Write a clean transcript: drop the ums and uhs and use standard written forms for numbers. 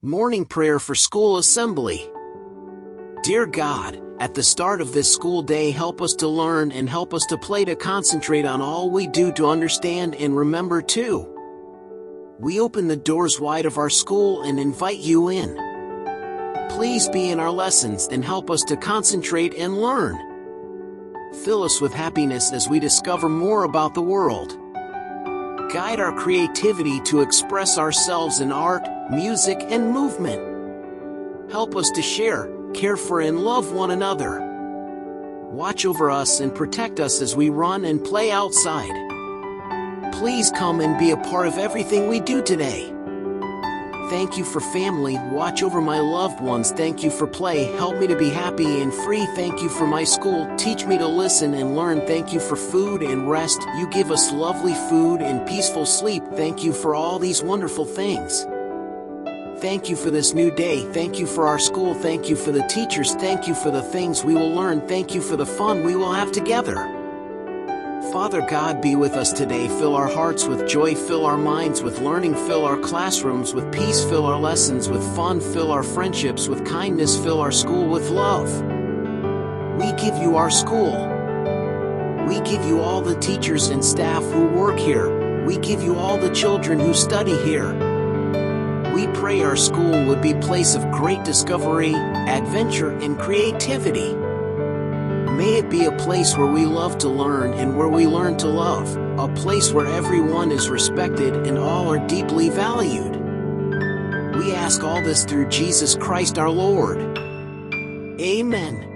Morning prayer for school assembly. Dear God, at the start of this school day, help us to learn and help us to play, to concentrate on all we do, to understand and remember too. We open the doors wide of our school and invite you in. Please be in our lessons and help us to concentrate and learn. Fill us with happiness as we discover more about the world. Guide our creativity to express ourselves in art, music, and movement. Help us to share, care for, and love one another. Watch over us and protect us as we run and play outside. Please come and be a part of everything we do today. Thank you for family. Watch over my loved ones. Thank you for play. Help me to be happy and free. Thank you for my school. Teach me to listen and learn. Thank you for food and rest. You give us lovely food and peaceful sleep. Thank you for all these wonderful things. Thank you for this new day. Thank you for our school. Thank you for the teachers. Thank you for the things we will learn. Thank you for the fun we will have together. Father God, be with us today. Fill our hearts with joy. Fill our minds with learning. Fill our classrooms with peace. Fill our lessons with fun. Fill our friendships with kindness. Fill our school with love. We give you our school. We give you all the teachers and staff who work here. We give you all the children who study here. We pray our school would be a place of great discovery, adventure, and creativity. May it be a place where we love to learn and where we learn to love, a place where everyone is respected and all are deeply valued. We ask all this through Jesus Christ our Lord. Amen.